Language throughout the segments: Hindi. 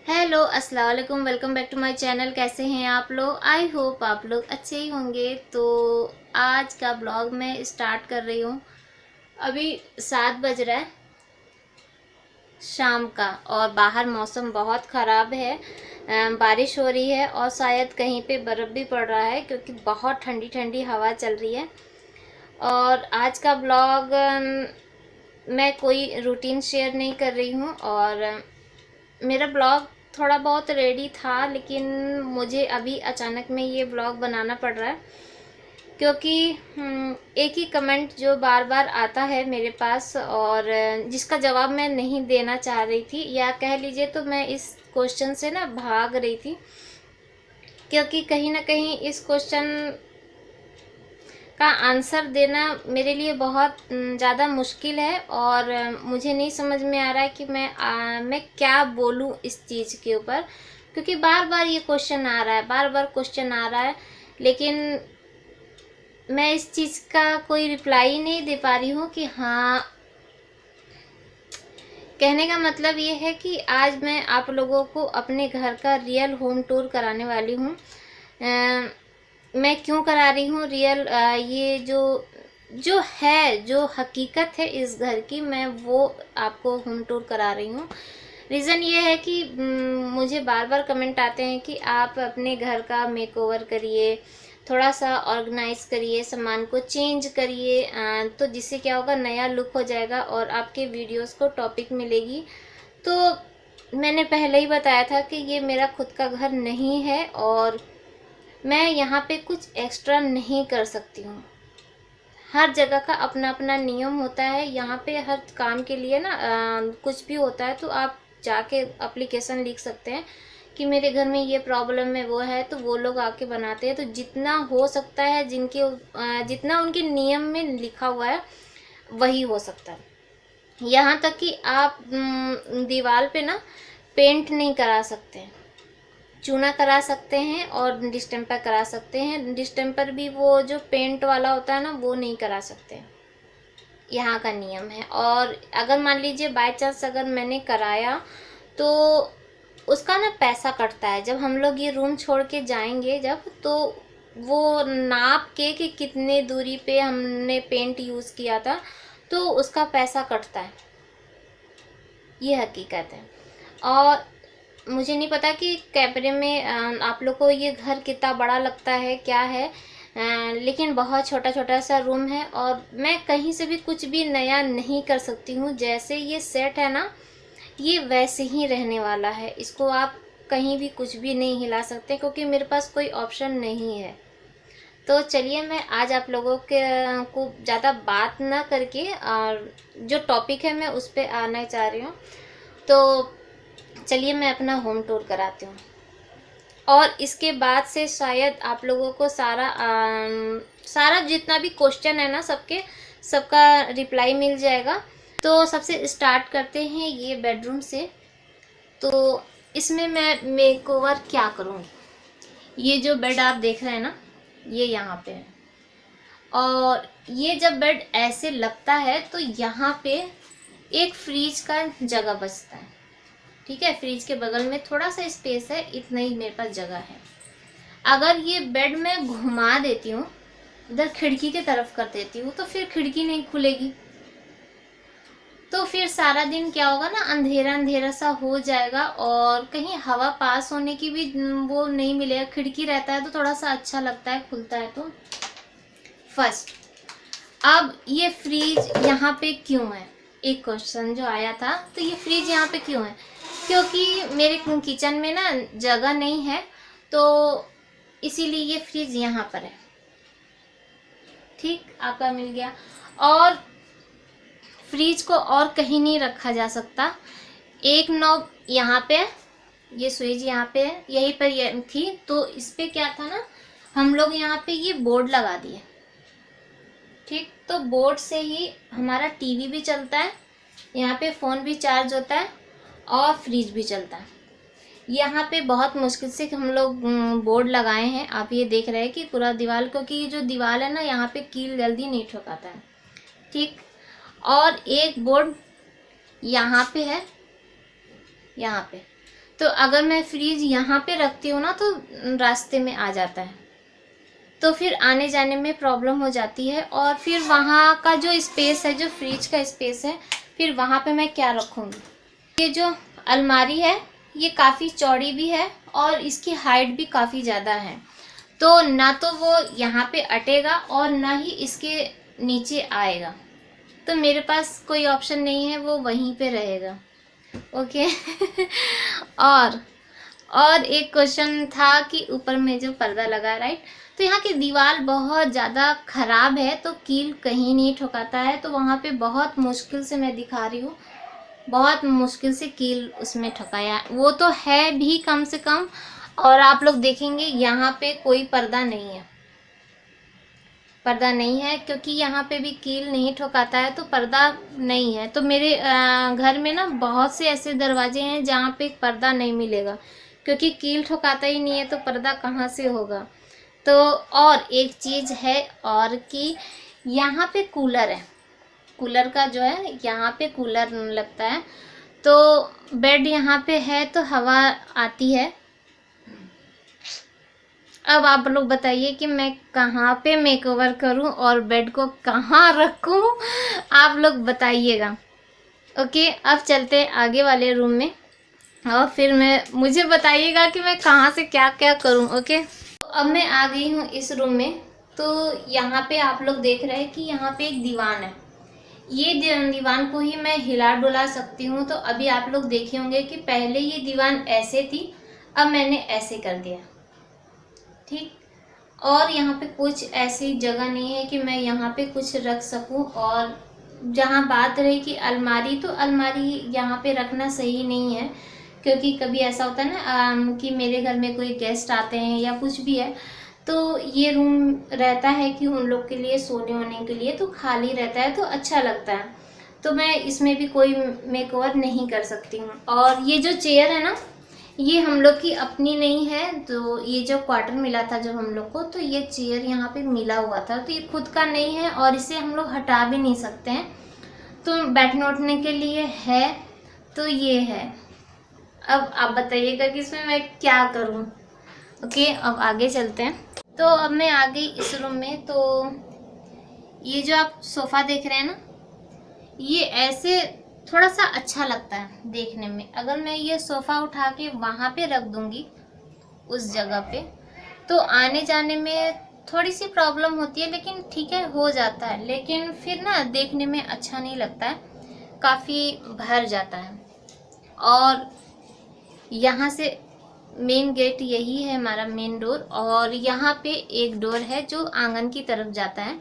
हेलो अस्सलाम वालेकुम, welcome back to my channel. कैसे हैं आप लोग? आई होप आप लोग अच्छे ही होंगे। तो आज का ब्लॉग मैं स्टार्ट कर रही हूँ। अभी 7 बज रहा है शाम का और बाहर मौसम बहुत ख़राब है। बारिश हो रही है और शायद कहीं पे बर्फ़ भी पड़ रहा है क्योंकि बहुत ठंडी ठंडी हवा चल रही है। और आज का ब्लॉग मैं कोई रूटीन शेयर नहीं कर रही हूँ और मेरा ब्लॉग थोड़ा बहुत रेडी था, लेकिन मुझे अभी अचानक में ये ब्लॉग बनाना पड़ रहा है क्योंकि एक ही कमेंट जो बार बार आता है मेरे पास और जिसका जवाब मैं नहीं देना चाह रही थी, या कह लीजिए तो मैं इस क्वेश्चन से ना भाग रही थी क्योंकि कहीं ना कहीं इस क्वेश्चन का आंसर देना मेरे लिए बहुत ज़्यादा मुश्किल है और मुझे नहीं समझ में आ रहा है कि मैं क्या बोलूँ इस चीज़ के ऊपर, क्योंकि बार बार ये क्वेश्चन आ रहा है, बार बार क्वेश्चन आ रहा है, लेकिन मैं इस चीज़ का कोई रिप्लाई नहीं दे पा रही हूँ कि हाँ। कहने का मतलब ये है कि आज मैं आप लोगों को अपने घर का रियल होम टूर कराने वाली हूँ। मैं क्यों करा रही हूँ रियल, ये जो है, जो हकीकत है इस घर की, मैं वो आपको होम टूर करा रही हूँ। रीज़न ये है कि मुझे बार बार कमेंट आते हैं कि आप अपने घर का मेकओवर करिए, थोड़ा सा ऑर्गेनाइज करिए, सामान को चेंज करिए, तो जिससे क्या होगा, नया लुक हो जाएगा और आपके वीडियोस को टॉपिक मिलेगी। तो मैंने पहले ही बताया था कि ये मेरा खुद का घर नहीं है और मैं यहाँ पे कुछ एक्स्ट्रा नहीं कर सकती हूँ। हर जगह का अपना अपना नियम होता है। यहाँ पे हर काम के लिए ना कुछ भी होता है तो आप जाके एप्लीकेशन लिख सकते हैं कि मेरे घर में ये प्रॉब्लम है, वो है, तो वो लोग आके बनाते हैं। तो जितना हो सकता है, जितना उनके नियम में लिखा हुआ है वही हो सकता है। यहाँ तक कि आप दीवार पे ना पेंट नहीं करा सकते, चूना करा सकते हैं और डिस्टेम्पर करा सकते हैं। डिस्टेम्पर भी वो जो पेंट वाला होता है ना, वो नहीं करा सकते, यहाँ का नियम है। और अगर मान लीजिए बाय चांस अगर मैंने कराया तो उसका ना पैसा कटता है। जब हम लोग ये रूम छोड़ के जाएंगे जब, तो वो नाप के कि कितने दूरी पे हमने पेंट यूज़ किया था, तो उसका पैसा कटता है। ये हकीकत है। और मुझे नहीं पता कि कैमरे में आप लोग को ये घर कितना बड़ा लगता है, क्या है, लेकिन बहुत छोटा छोटा सा रूम है और मैं कहीं से भी कुछ भी नया नहीं कर सकती हूँ। जैसे ये सेट है ना, ये वैसे ही रहने वाला है। इसको आप कहीं भी कुछ भी नहीं हिला सकते क्योंकि मेरे पास कोई ऑप्शन नहीं है। तो चलिए, मैं आज आप लोगों के को ज़्यादा बात ना करके और जो टॉपिक है मैं उस पर आना चाह रही हूँ। तो चलिए मैं अपना होम टूर कराती हूँ और इसके बाद से शायद आप लोगों को सारा जितना भी क्वेश्चन है ना, सबका रिप्लाई मिल जाएगा। तो सबसे स्टार्ट करते हैं ये बेडरूम से। तो इसमें मैं मेकओवर क्या करूँगी। ये जो बेड आप देख रहे हैं ना, ये यहाँ पे है और ये जब बेड ऐसे लगता है तो यहाँ पे एक फ्रीज का जगह बचता है। ठीक है, फ्रिज के बगल में थोड़ा सा स्पेस है, इतना ही मेरे पास जगह है। अगर ये बेड मैं घुमा देती हूँ, इधर खिड़की के तरफ कर देती हूँ, तो फिर खिड़की नहीं खुलेगी। तो फिर सारा दिन क्या होगा ना, अंधेरा अंधेरा सा हो जाएगा और कहीं हवा पास होने की भी वो नहीं मिलेगा। खिड़की रहता है तो थोड़ा सा अच्छा लगता है, खुलता है तो। फर्स्ट, अब ये फ्रिज यहाँ पे क्यों है, एक क्वेश्चन जो आया था। तो ये फ्रिज यहाँ पे क्यों है, क्योंकि मेरे किचन में ना जगह नहीं है, तो इसीलिए ये फ्रिज यहाँ पर है। ठीक, आपका मिल गया। और फ्रिज को और कहीं नहीं रखा जा सकता। एक नॉब यहाँ पे है, ये स्विच यहाँ पे है, यहीं पर ये थी, तो इस पे क्या था ना, हम लोग यहाँ पे ये बोर्ड लगा दिए। ठीक, तो बोर्ड से ही हमारा टीवी भी चलता है, यहाँ पे फ़ोन भी चार्ज होता है और फ्रिज भी चलता है। यहाँ पे बहुत मुश्किल से हम लोग बोर्ड लगाए हैं। आप ये देख रहे हैं कि पूरा दीवार, क्योंकि ये जो दीवार है ना, यहाँ पे कील जल्दी नहीं ठोकाता है। ठीक, और एक बोर्ड यहाँ पे है, यहाँ पे। तो अगर मैं फ्रिज यहाँ पे रखती हूँ ना तो रास्ते में आ जाता है, तो फिर आने जाने में प्रॉब्लम हो जाती है। और फिर वहाँ का जो स्पेस है, जो फ्रिज का स्पेस है, फिर वहाँ पे मैं क्या रखूँगी। ये जो अलमारी है ये काफ़ी चौड़ी भी है और इसकी हाइट भी काफ़ी ज़्यादा है, तो ना तो वो यहाँ पे अटेगा और ना ही इसके नीचे आएगा, तो मेरे पास कोई ऑप्शन नहीं है, वो वहीं पे रहेगा। ओके। और एक क्वेश्चन था कि ऊपर में जो पर्दा लगा है, राइट, तो यहाँ की दीवार बहुत ज़्यादा ख़राब है, तो कील कहीं नहीं ठोकाता है, तो वहाँ पे बहुत मुश्किल से मैं दिखा रही हूँ, बहुत मुश्किल से कील उसमें ठोकाया है। वो तो है भी कम से कम, और आप लोग देखेंगे यहाँ पे कोई पर्दा नहीं है, पर्दा नहीं है, क्योंकि यहाँ पे भी कील नहीं ठोकाता है, तो पर्दा नहीं है। तो मेरे घर में ना बहुत से ऐसे दरवाजे हैं जहाँ पे पर्दा नहीं मिलेगा, क्योंकि कील ठोकाता ही नहीं है, तो पर्दा कहाँ से होगा। तो और एक चीज़ है और कि यहाँ पे कूलर है, कूलर का जो है यहाँ पे कूलर लगता है, तो बेड यहाँ पे है तो हवा आती है। अब आप लोग बताइए कि मैं कहाँ पे मेकओवर करूँ और बेड को कहाँ रखूँ, आप लोग बताइएगा। ओके, अब चलते हैं आगे वाले रूम में और फिर मुझे बताइएगा कि मैं कहाँ से क्या क्या करूँ। ओके, अब मैं आ गई हूँ इस रूम में। तो यहाँ पे आप लोग देख रहे हैं कि यहाँ पे एक दीवान है, ये दीवान को ही मैं हिला डुला सकती हूँ। तो अभी आप लोग देखे होंगे कि पहले ये दीवान ऐसे थी, अब मैंने ऐसे कर दिया, ठीक। और यहाँ पे कुछ ऐसी जगह नहीं है कि मैं यहाँ पे कुछ रख सकूँ। और जहाँ बात रही कि अलमारी, तो अलमारी यहाँ पे रखना सही नहीं है, क्योंकि कभी ऐसा होता है ना कि मेरे घर में कोई गेस्ट आते हैं या कुछ भी है, तो ये रूम रहता है कि उन लोग के लिए सोने वोने के लिए, तो खाली रहता है, तो अच्छा लगता है, तो मैं इसमें भी कोई मेकओवर नहीं कर सकती हूँ। और ये जो चेयर है ना, ये हम लोग की अपनी नहीं है, तो ये जो क्वार्टर मिला था जब हम लोग को, तो ये चेयर यहाँ पे मिला हुआ था, तो ये खुद का नहीं है और इसे हम लोग हटा भी नहीं सकते हैं, तो बैठने उठने के लिए है, तो ये है। अब आप बताइएगा कि इसमें मैं क्या करूँ। ओके, अब आगे चलते हैं। तो अब मैं आ गई इस रूम में। तो ये जो आप सोफ़ा देख रहे हैं ना, ये ऐसे थोड़ा सा अच्छा लगता है देखने में। अगर मैं ये सोफ़ा उठा के वहाँ पे रख दूँगी उस जगह पे, तो आने जाने में थोड़ी सी प्रॉब्लम होती है, लेकिन ठीक है, हो जाता है। लेकिन फिर ना देखने में अच्छा नहीं लगता है, काफ़ी भर जाता है। और यहाँ से मेन गेट यही है हमारा मेन डोर, और यहाँ पे एक डोर है जो आंगन की तरफ जाता है।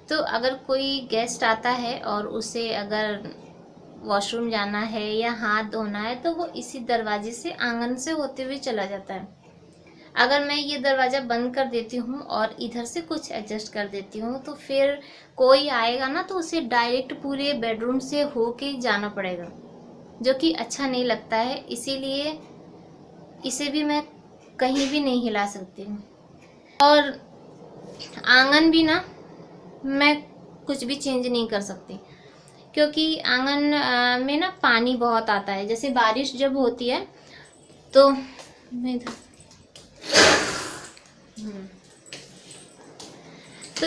तो अगर कोई गेस्ट आता है और उसे अगर वॉशरूम जाना है या हाथ धोना है, तो वो इसी दरवाजे से आंगन से होते हुए चला जाता है। अगर मैं ये दरवाज़ा बंद कर देती हूँ और इधर से कुछ एडजस्ट कर देती हूँ, तो फिर कोई आएगा ना, तो उसे डायरेक्ट पूरे बेडरूम से होके जाना पड़ेगा, जो कि अच्छा नहीं लगता है। इसीलिए इसे भी मैं कहीं भी नहीं हिला सकती हूँ। और आंगन भी ना मैं कुछ भी चेंज नहीं कर सकती, क्योंकि आंगन में ना पानी बहुत आता है। जैसे बारिश जब होती है तो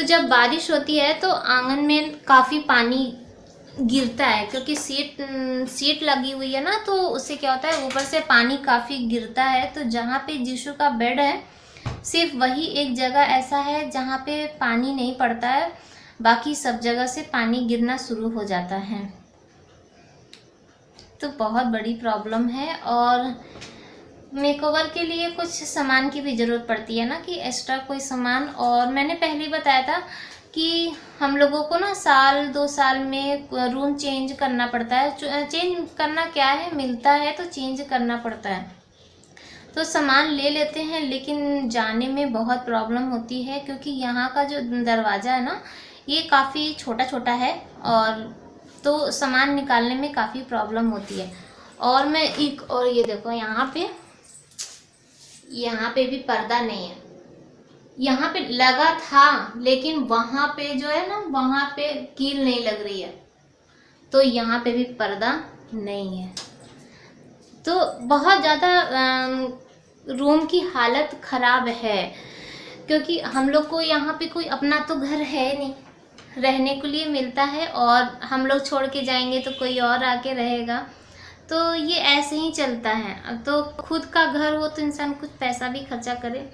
जब बारिश होती है तो आंगन में काफ़ी पानी गिरता है, क्योंकि सीट लगी हुई है ना, तो उससे क्या होता है, ऊपर से पानी काफ़ी गिरता है। तो जहाँ पे जीशु का बेड है, सिर्फ वही एक जगह ऐसा है जहाँ पे पानी नहीं पड़ता है, बाकी सब जगह से पानी गिरना शुरू हो जाता है। तो बहुत बड़ी प्रॉब्लम है। और मेकओवर के लिए कुछ सामान की भी ज़रूरत पड़ती है ना, कि एक्स्ट्रा कोई सामान। और मैंने पहले ही बताया था कि हम लोगों को ना साल 2 साल में रूम चेंज करना पड़ता है। चेंज करना क्या है, मिलता है तो चेंज करना पड़ता है। तो सामान ले लेते हैं, लेकिन जाने में बहुत प्रॉब्लम होती है, क्योंकि यहाँ का जो दरवाज़ा है ना, ये काफ़ी छोटा छोटा है, और तो सामान निकालने में काफ़ी प्रॉब्लम होती है। और मैं एक और ये देखो, यहाँ पे भी पर्दा नहीं है। यहाँ पे लगा था, लेकिन वहाँ पे जो है ना, वहाँ पे कील नहीं लग रही है, तो यहाँ पे भी पर्दा नहीं है। तो बहुत ज़्यादा रूम की हालत ख़राब है, क्योंकि हम लोग को यहाँ पे कोई अपना तो घर है नहीं, रहने के लिए मिलता है, और हम लोग छोड़ के जाएंगे तो कोई और आके रहेगा, तो ये ऐसे ही चलता है। अब तो खुद का घर हो तो इंसान कुछ पैसा भी खर्चा करे।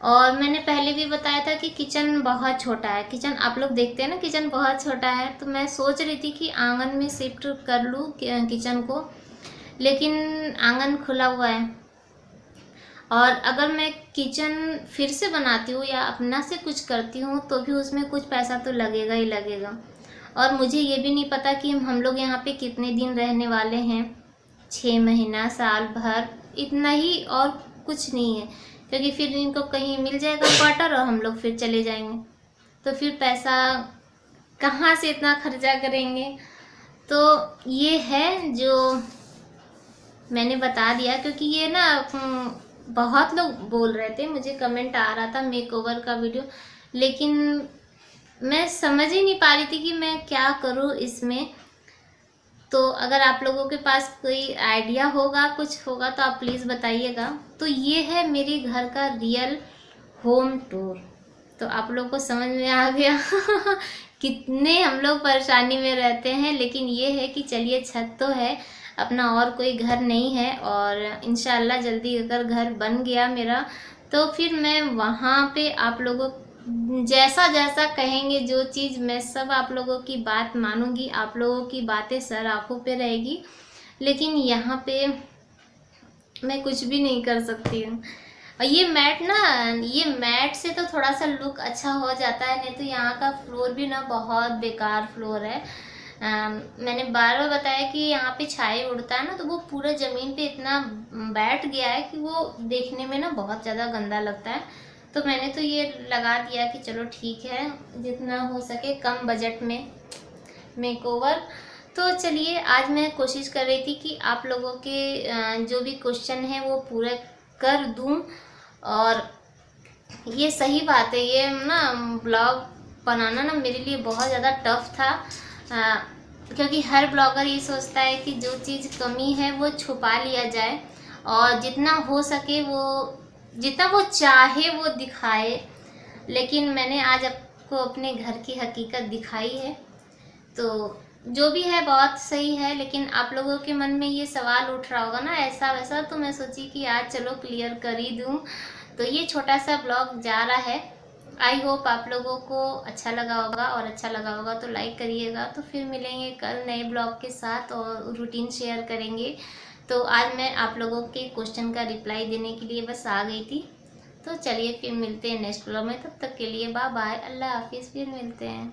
और मैंने पहले भी बताया था कि किचन बहुत छोटा है, किचन आप लोग देखते हैं ना, किचन बहुत छोटा है, तो मैं सोच रही थी कि आंगन में शिफ्ट कर लूँ किचन को, लेकिन आंगन खुला हुआ है, और अगर मैं किचन फिर से बनाती हूँ या अपना से कुछ करती हूँ तो भी उसमें कुछ पैसा तो लगेगा ही लगेगा। और मुझे ये भी नहीं पता कि हम लोग यहाँ पे कितने दिन रहने वाले हैं, 6 महीना, साल भर, इतना ही, और कुछ नहीं है, क्योंकि फिर इनको कहीं मिल जाएगा क्वार्टर और हम लोग फिर चले जाएंगे, तो फिर पैसा कहाँ से इतना खर्चा करेंगे। तो ये है जो मैंने बता दिया, क्योंकि ये ना बहुत लोग बोल रहे थे, मुझे कमेंट आ रहा था मेकओवर का वीडियो, लेकिन मैं समझ ही नहीं पा रही थी कि मैं क्या करूँ इसमें। तो अगर आप लोगों के पास कोई आइडिया होगा, कुछ होगा, तो आप प्लीज़ बताइएगा। तो ये है मेरे घर का रियल होम टूर। तो आप लोगों को समझ में आ गया कितने हम लोग परेशानी में रहते हैं, लेकिन ये है कि चलिए छत तो है, अपना और कोई घर नहीं है, और इंशाल्लाह जल्दी अगर घर बन गया मेरा तो फिर मैं वहाँ पे आप लोगों जैसा जैसा कहेंगे, जो चीज़, मैं सब आप लोगों की बात मानूंगी, आप लोगों की बातें सर आँखों पे रहेगी। लेकिन यहाँ पे मैं कुछ भी नहीं कर सकती हूँ। और ये मैट ना, ये मैट से तो थोड़ा सा लुक अच्छा हो जाता है, नहीं तो यहाँ का फ्लोर भी ना बहुत बेकार फ्लोर है। मैंने बार बार बताया कि यहाँ पे छाई उड़ता है ना, तो वो पूरा ज़मीन पे इतना बैठ गया है कि वो देखने में ना बहुत ज़्यादा गंदा लगता है। तो मैंने तो ये लगा दिया कि चलो ठीक है, जितना हो सके कम बजट में मेकओवर। तो चलिए, आज मैं कोशिश कर रही थी कि आप लोगों के जो भी क्वेश्चन हैं वो पूरे कर दूं। और ये सही बात है, ये ना ब्लॉग बनाना ना मेरे लिए बहुत ज़्यादा टफ था, क्योंकि हर ब्लॉगर ये सोचता है कि जो चीज़ कमी है वो छुपा लिया जाए, और जितना हो सके वो, जितना वो चाहे वो दिखाए। लेकिन मैंने आज आपको अपने घर की हकीकत दिखाई है, तो जो भी है बहुत सही है। लेकिन आप लोगों के मन में ये सवाल उठ रहा होगा ना ऐसा वैसा, तो मैं सोची कि आज चलो क्लियर कर ही दूँ। तो ये छोटा सा ब्लॉग जा रहा है, आई होप आप लोगों को अच्छा लगा होगा, और अच्छा लगा होगा तो लाइक करिएगा। तो फिर मिलेंगे कल नए ब्लॉग के साथ, और रूटीन शेयर करेंगे। तो आज मैं आप लोगों के क्वेश्चन का रिप्लाई देने के लिए बस आ गई थी। तो चलिए फिर मिलते हैं नेक्स्ट ब्लॉग में, तब तक के लिए बाय बाय, अल्लाह हाफिज़, फिर मिलते हैं।